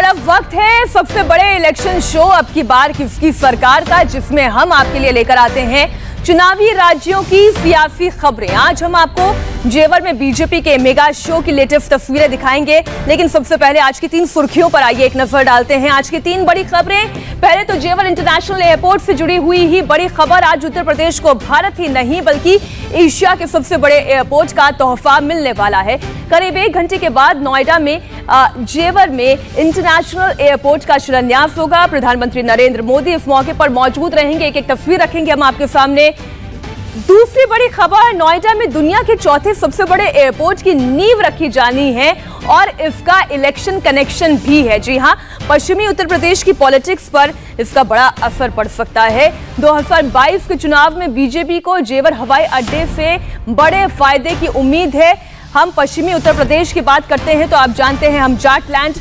अब वक्त है सबसे बड़े इलेक्शन शो अब की बार किसकी सरकार का, जिसमें हम आपके लिए लेकर आते हैं चुनावी राज्यों की सियासी खबरें। आज हम आपको जेवर में बीजेपी के मेगा शो की लेटेस्ट तस्वीरें दिखाएंगे, लेकिन सबसे पहले आज की 3 सुर्खियों पर आइए एक नजर डालते हैं। आज की 3 बड़ी खबरें। पहले तो जेवर इंटरनेशनल एयरपोर्ट से जुड़ी हुई ही बड़ी खबर। आज उत्तर प्रदेश को भारत ही नहीं बल्कि एशिया के सबसे बड़े एयरपोर्ट का तोहफा मिलने वाला है। करीब 1 घंटे के बाद नोएडा में जेवर में इंटरनेशनल एयरपोर्ट का शिलान्यास होगा। प्रधानमंत्री नरेंद्र मोदी इस मौके पर मौजूद रहेंगे। एक तस्वीर रखेंगे हम आपके सामने। दूसरी बड़ी खबर, नोएडा में दुनिया के चौथे सबसे बड़े एयरपोर्ट की नींव रखी जानी है और इसका इलेक्शन कनेक्शन भी है। जी हां, पश्चिमी उत्तर प्रदेश की पॉलिटिक्स पर इसका बड़ा असर पड़ सकता है। 2022 के चुनाव में बीजेपी को जेवर हवाई अड्डे से बड़े फायदे की उम्मीद है। हम पश्चिमी उत्तर प्रदेश की बात करते हैं तो आप जानते हैं हम जाट लैंड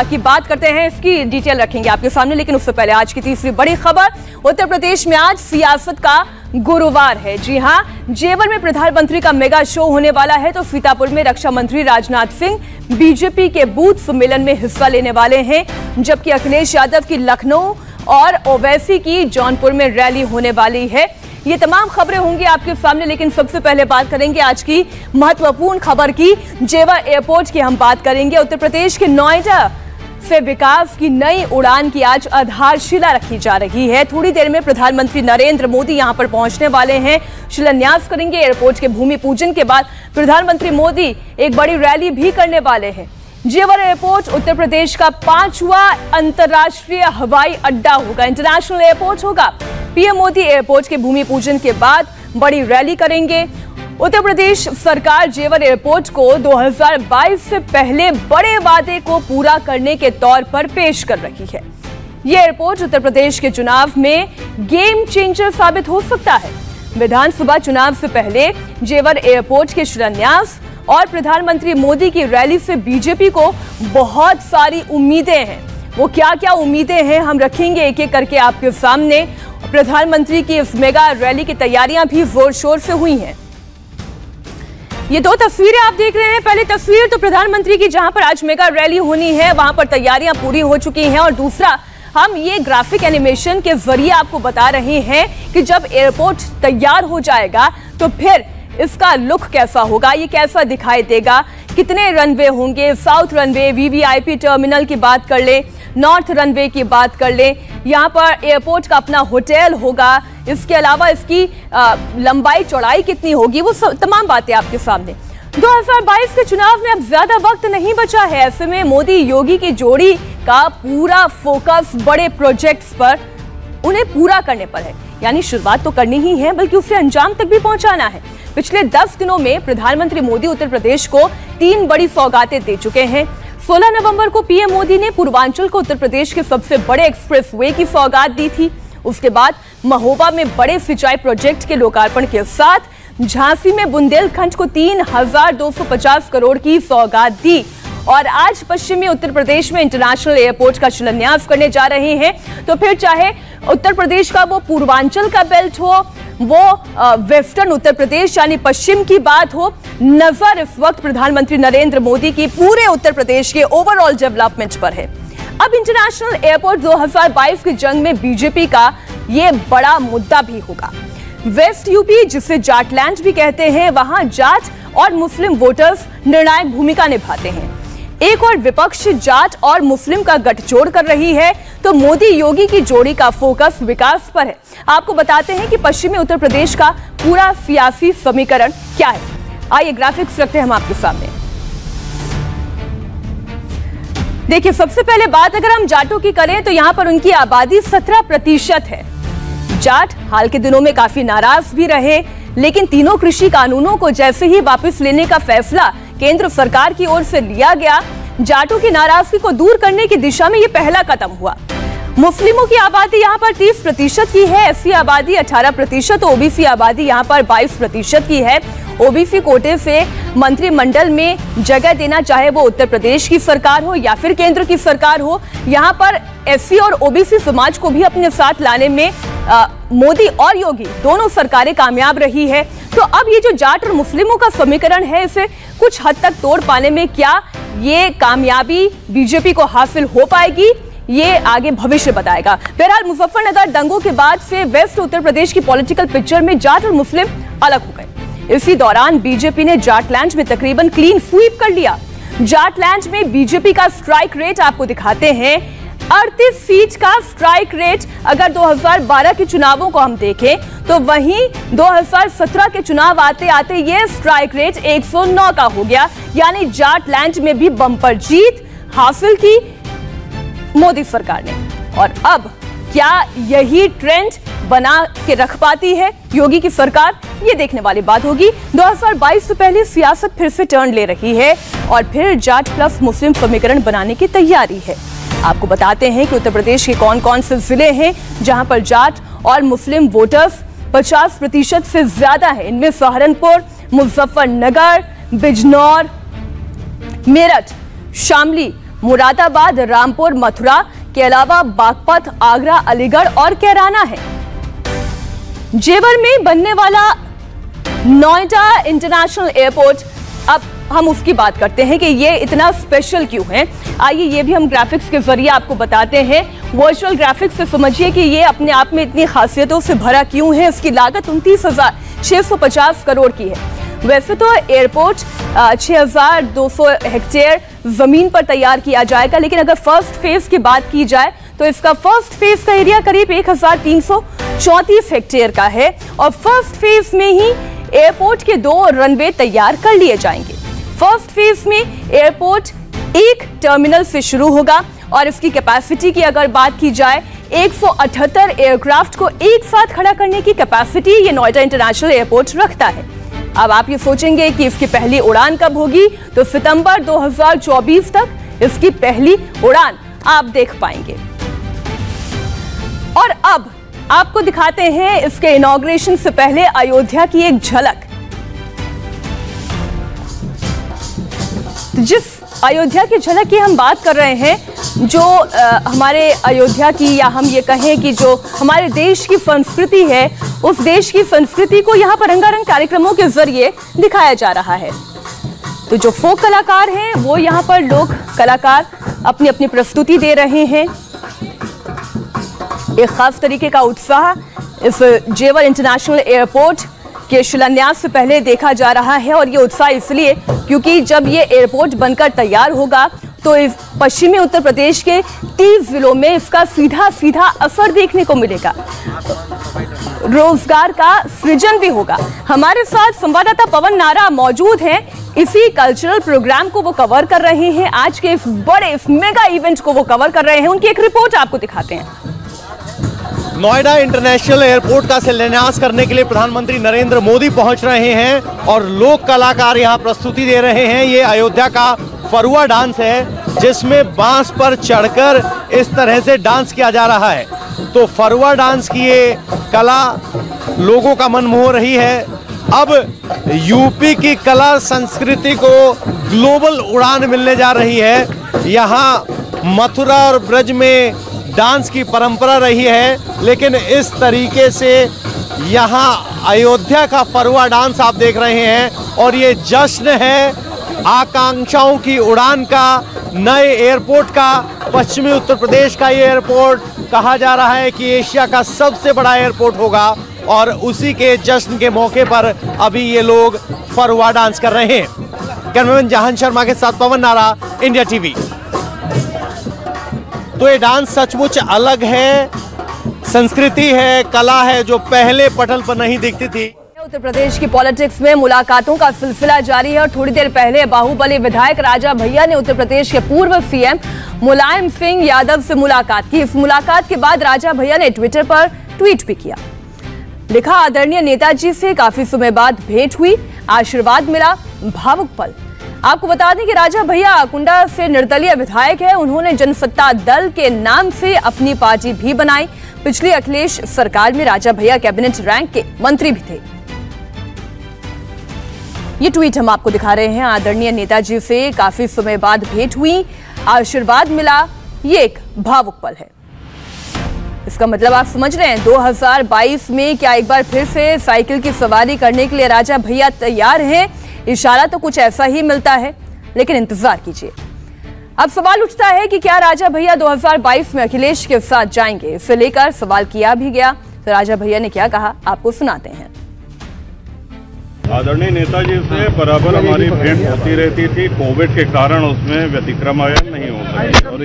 की बात करते हैं, इसकी डिटेल रखेंगे आपके सामने। लेकिन उससे पहले आज की तीसरी बड़ी खबर, उत्तर प्रदेश में आज सियासत का गुरुवार है। जी हां, जेवर में प्रधानमंत्री का मेगा शो होने वाला है तो सीतापुर में रक्षा मंत्री राजनाथ सिंह बीजेपी के बूथ सम्मेलन में हिस्सा लेने वाले हैं, जबकि अखिलेश यादव की लखनऊ और ओवैसी की जौनपुर में रैली होने वाली है। ये तमाम खबरें होंगी आपके सामने, लेकिन सबसे पहले बात करेंगे आज की महत्वपूर्ण खबर की। जेवर एयरपोर्ट की हम बात करेंगे। उत्तर प्रदेश के नोएडा से विकास की नई उड़ान की आज आधारशिला रखी जा रही है। थोड़ी देर में प्रधानमंत्री नरेंद्र मोदी यहां पर पहुंचने वाले हैं, शिलान्यास करेंगे। एयरपोर्ट के भूमि पूजन के बाद प्रधानमंत्री मोदी एक बड़ी रैली भी करने वाले हैं। जेवर एयरपोर्ट उत्तर प्रदेश का 5वां अंतर्राष्ट्रीय हवाई अड्डा होगा, इंटरनेशनल एयरपोर्ट होगा। पीएम मोदी एयरपोर्ट के भूमि पूजन के बाद बड़ी रैली करेंगे। उत्तर प्रदेश सरकार जेवर एयरपोर्ट को 2022 से पहले बड़े वादे को पूरा करने के तौर पर पेश कर रही है। यह एयरपोर्ट उत्तर प्रदेश के चुनाव में गेम चेंजर साबित हो सकता है। विधानसभा चुनाव से पहले जेवर एयरपोर्ट के शिलान्यास और प्रधानमंत्री मोदी की रैली से बीजेपी को बहुत सारी उम्मीदें हैं। वो क्या क्या उम्मीदें हैं हम रखेंगे एक एक करके आपके सामने। प्रधानमंत्री की इस मेगा रैली की तैयारियां भी जोर शोर से हुई हैं। ये 2 तस्वीरें आप देख रहे हैं। पहली तस्वीर तो प्रधानमंत्री की, जहां पर आज मेगा रैली होनी है, वहां पर तैयारियां पूरी हो चुकी हैं। और दूसरा, हम ये ग्राफिक एनिमेशन के जरिए आपको बता रहे हैं कि जब एयरपोर्ट तैयार हो जाएगा तो फिर इसका लुक कैसा होगा, ये कैसा दिखाई देगा, कितने रनवे होंगे। साउथ रनवे, वीवीआईपी टर्मिनल की बात कर ले, नॉर्थ रनवे की बात कर ले, यहाँ पर एयरपोर्ट का अपना होटल होगा, इसके अलावा इसकी लंबाई चौड़ाई कितनी होगी, वो तमाम बातें आपके सामने। 2022 के चुनाव में अब ज्यादा वक्त नहीं बचा है। ऐसे में मोदी योगी की जोड़ी का पूरा फोकस बड़े प्रोजेक्ट्स पर, उन्हें पूरा करने पर है। यानी शुरुआत तो करनी ही है बल्कि उसे अंजाम तक भी पहुंचाना है। पिछले 10 दिनों में प्रधानमंत्री मोदी उत्तर प्रदेश को 3 बड़ी सौगातें दे चुके हैं। 16 नवंबर को पीएम मोदी ने पूर्वांचल को उत्तर प्रदेश के सबसे बड़े एक्सप्रेसवे की सौगात दी थी। उसके बाद महोबा में बड़े सिंचाई प्रोजेक्ट के लोकार्पण के साथ झांसी में बुंदेलखंड को 3250 करोड़ की सौगात दी। और आज पश्चिमी उत्तर प्रदेश में इंटरनेशनल एयरपोर्ट का शिलान्यास करने जा रहे हैं। तो फिर चाहे उत्तर प्रदेश का वो पूर्वांचल का बेल्ट हो, वो वेस्टर्न उत्तर प्रदेश यानी पश्चिम की बात हो, नजर इस वक्त प्रधानमंत्री नरेंद्र मोदी की पूरे उत्तर प्रदेश के ओवरऑल डेवलपमेंट पर है। अब इंटरनेशनल एयरपोर्ट 2022 की जंग में बीजेपी का ये बड़ा मुद्दा भी होगा। वेस्ट यूपी, जिसे जाटलैंड भी कहते हैं, वहां जाट और मुस्लिम वोटर्स निर्णायक भूमिका निभाते हैं। एक और विपक्ष जाट और मुस्लिम का गठजोड़ कर रही है तो मोदी योगी की जोड़ी का फोकस विकास पर है। आपको बताते हैं कि पश्चिमी उत्तर प्रदेश का पूरा सियासी समीकरण क्या है। आइए ग्राफिक्स रखते हैं हम आपके सामने। देखिए, सबसे पहले बात अगर हम जाटों की करें तो यहां पर उनकी आबादी 17% है। जाट हाल के दिनों में काफी नाराज भी रहे, लेकिन तीनों कृषि कानूनों को जैसे ही वापस लेने का फैसला केंद्र सरकार की ओर से लिया गया, जाटों की नाराजगी को दूर करने की दिशा में यह पहला कदम हुआ। मुस्लिमों की आबादी यहां पर 30% की है, एससी आबादी 18%, ओबीसी आबादी यहां पर 22% की है। ओबीसी कोटे से मंत्रिमंडल में जगह देना, चाहे वो उत्तर प्रदेश की सरकार हो या फिर केंद्र की सरकार हो, यहां पर एससी और ओबीसी समाज को भी अपने साथ लाने में मोदी और योगी दोनों सरकारें कामयाब रही है। तो अब ये जो जाट और मुस्लिमों का समीकरण है, इसे कुछ हद तक तोड़ पाने में क्या ये कामयाबी बीजेपी को हासिल हो पाएगी, ये आगे भविष्य बताएगा। बहरहाल मुजफ्फरनगर दंगों के बाद से वेस्ट उत्तर प्रदेश की पॉलिटिकल पिक्चर में जाट और मुस्लिम अलग हो गए। इसी दौरान बीजेपी ने जाटलैंड में तकरीबन क्लीन स्वीप कर लिया। जाटलैंड में बीजेपी का स्ट्राइक रेट आपको दिखाते हैं, 38 सीट का स्ट्राइक रेट। अगर 2012 के चुनावों को हम देखें तो वहीं 2017 के चुनाव आते आते ये स्ट्राइक रेट 109 का हो गया, यानी जाटलैंड में भी बम्पर जीत हासिल की मोदी सरकार ने। और अब क्या यही ट्रेंड बना के रख पाती है योगी की सरकार, ये देखने वाली बात होगी। 2022 से पहले सियासत फिर से टर्न ले रही है और फिर जाट प्लस मुस्लिम समीकरण बनाने की तैयारी है। आपको बताते हैं कि उत्तर प्रदेश के कौन कौन से जिले हैं जहां पर जाट और मुस्लिम वोटर्स 50% से ज्यादा है। इनमें सहारनपुर, मुजफ्फरनगर, बिजनौर, मेरठ, शामली, मुरादाबाद, रामपुर, मथुरा के अलावा बागपत, आगरा, अलीगढ़ और कैराना है। जेवर में बनने वाला नोएडा इंटरनेशनल एयरपोर्ट, अब हम उसकी बात करते हैं कि ये इतना स्पेशल क्यों है। आइए ये भी हम ग्राफिक्स के जरिए आपको बताते हैं। वर्चुअल ग्राफिक्स से समझिए कि ये अपने आप में इतनी खासियतों से भरा क्यों है। इसकी लागत 29,650 करोड़ की है। वैसे तो एयरपोर्ट 6,200 हेक्टेयर जमीन पर तैयार किया जाएगा, लेकिन अगर फर्स्ट फेज की बात की जाए तो इसका फर्स्ट फेज का एरिया करीब 1,334 हेक्टेयर का है और फर्स्ट फेज में ही एयरपोर्ट के 2 रनवे तैयार कर लिए जाएंगे। फर्स्ट फेज में एयरपोर्ट एक टर्मिनल से शुरू होगा और इसकी कैपेसिटी की अगर बात की जाए 178 एयरक्राफ्ट को एक साथ खड़ा करने की कैपेसिटी ये नोएडा इंटरनेशनल एयरपोर्ट रखता है। अब आप ये सोचेंगे कि इसकी पहली उड़ान कब होगी, तो सितंबर 2024 तक इसकी पहली उड़ान आप देख पाएंगे। और अब आपको दिखाते हैं इसके इनॉग्रेशन से पहले अयोध्या की एक झलक। जिस अयोध्या की झलक की हम बात कर रहे हैं, जो हमारे अयोध्या की या हम ये कहें कि जो हमारे देश की संस्कृति है, उस देश की संस्कृति को यहाँ पर रंगारंग कार्यक्रमों के जरिए दिखाया जा रहा है। तो जो फोक कलाकार हैं वो यहाँ पर लोक कलाकार अपनी अपनी प्रस्तुति दे रहे हैं। एक खास तरीके का उत्साह इस जेवर इंटरनेशनल एयरपोर्ट के शिलान्यास से पहले देखा जा रहा है और ये उत्साह इसलिए क्योंकि जब ये एयरपोर्ट बनकर तैयार होगा तो इस पश्चिमी उत्तर प्रदेश के 30 जिलों में इसका सीधा सीधा असर देखने को मिलेगा, रोजगार का सृजन भी होगा। हमारे साथ संवाददाता पवन नारा मौजूद हैं, इसी कल्चरल प्रोग्राम को वो कवर कर रहे हैं, आज के इस बड़े इस मेगा इवेंट को वो कवर कर रहे हैं। उनकी एक रिपोर्ट आपको दिखाते हैं। नोएडा इंटरनेशनल एयरपोर्ट का शिलान्यास करने के लिए प्रधानमंत्री नरेंद्र मोदी पहुंच रहे हैं और लोक कलाकार यहां प्रस्तुति दे रहे हैं। ये अयोध्या का फरुआ डांस है जिसमें बांस पर चढ़कर इस तरह से डांस किया जा रहा है। तो फरुआ डांस की ये कला लोगों का मन मोह रही है। अब यूपी की कला संस्कृति को ग्लोबल उड़ान मिलने जा रही है। यहाँ मथुरा और ब्रज में डांस की परंपरा रही है, लेकिन इस तरीके से यहाँ अयोध्या का फरुआ डांस आप देख रहे हैं और ये जश्न है आकांक्षाओं की उड़ान का, नए एयरपोर्ट का। पश्चिमी उत्तर प्रदेश का ये एयरपोर्ट कहा जा रहा है कि एशिया का सबसे बड़ा एयरपोर्ट होगा और उसी के जश्न के मौके पर अभी ये लोग फरुआ डांस कर रहे हैं। कैमरामैन जहान शर्मा के साथ पवन नारा, इंडिया टीवी। तो ये डांस सचमुच अलग है, संस्कृति है, कला है जो पहले पटल पर नहीं दिखती थी। उत्तर प्रदेश की पॉलिटिक्स में मुलाकातों का सिलसिला जारी है और थोड़ी देर पहले बाहुबली विधायक राजा भैया ने उत्तर प्रदेश के पूर्व सीएम मुलायम सिंह यादव से मुलाकात की। इस मुलाकात के बाद राजा भैया ने ट्विटर पर ट्वीट भी किया, लिखा, आदरणीय नेताजी से काफी समय बाद भेंट हुई, आशीर्वाद मिला, भावुक पल। आपको बता दें कि राजा भैया कुंडा से निर्दलीय विधायक है। उन्होंने जनसत्ता दल के नाम से अपनी पार्टी भी बनाई। पिछली अखिलेश सरकार में राजा भैया कैबिनेट रैंक के मंत्री भी थे। ये ट्वीट हम आपको दिखा रहे हैं, आदरणीय नेताजी से काफी समय बाद भेंट हुई, आशीर्वाद मिला, ये एक भावुक पल है। इसका मतलब आप समझ रहे हैं, 2022 में क्या एक बार फिर से साइकिल की सवारी करने के लिए राजा भैया तैयार हैं? इशारा तो कुछ ऐसा ही मिलता है, लेकिन इंतजार कीजिए। अब सवाल उठता है कि क्या राजा भैया 2022 में अखिलेश के साथ जाएंगे। इसे लेकर सवाल किया भी गया, तो राजा भैया ने क्या कहा आपको सुनाते हैं। आदरणीय नेताजी से बराबर हमारी भेंट होती रहती थी। कोविड के कारण उसमें व्यतिक्रम आया नहीं हो सके और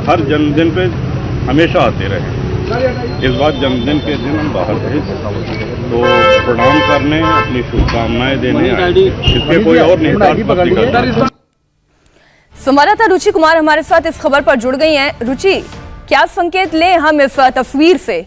हर जन्मदिन पे हमेशा आते रहे। इस बार जन्मदिन के दिन हम बाहर थे तो प्रणाम करने, अपनी शुभकामनाएं देने आए। इसके कोई और नहीं। संवाददाता रुचि कुमार हमारे साथ इस खबर पर जुड़ गई हैं। रुचि, क्या संकेत लें हम इस तस्वीर से?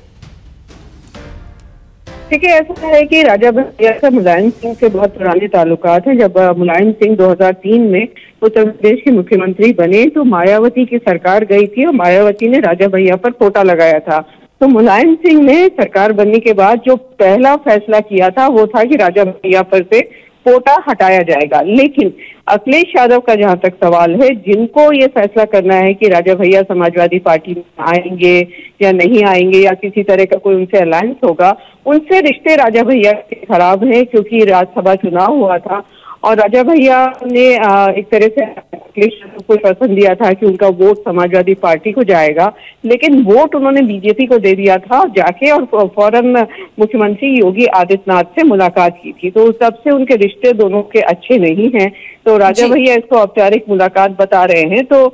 देखिए, ऐसा है कि राजा भैया से मुलायम सिंह के बहुत पुराने ताल्लुकात हैं। जब मुलायम सिंह 2003 में उत्तर प्रदेश के मुख्यमंत्री बने तो मायावती की सरकार गई थी और मायावती ने राजा भैया पर पोटा लगाया था। तो मुलायम सिंह ने सरकार बनने के बाद जो पहला फैसला किया था वो था कि राजा भैया पर से पोटा हटाया जाएगा। लेकिन अखिलेश यादव का जहां तक सवाल है, जिनको ये फैसला करना है कि राजा भैया समाजवादी पार्टी में आएंगे या नहीं आएंगे या किसी तरह का कोई उनसे अलायंस होगा, उनसे रिश्ते राजा भैया के खराब हैं क्योंकि राज्यसभा चुनाव हुआ था और राजा भैया ने एक तरह से अखिलेश यादव को पसंद दिया था कि उनका वोट समाजवादी पार्टी को जाएगा, लेकिन वोट उन्होंने बीजेपी को दे दिया था जाके और फौरन मुख्यमंत्री योगी आदित्यनाथ से मुलाकात की थी। तो तब से उनके रिश्ते दोनों के अच्छे नहीं हैं। तो राजा भैया इसको औपचारिक मुलाकात बता रहे हैं। तो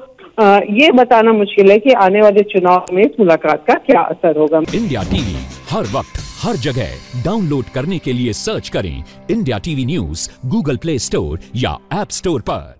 ये बताना मुश्किल है कि आने वाले चुनाव में इस मुलाकात का क्या असर होगा। इंडिया टीवी हर वक्त हर जगह डाउनलोड करने के लिए सर्च करें India TV news Google play store या ऐप स्टोर पर।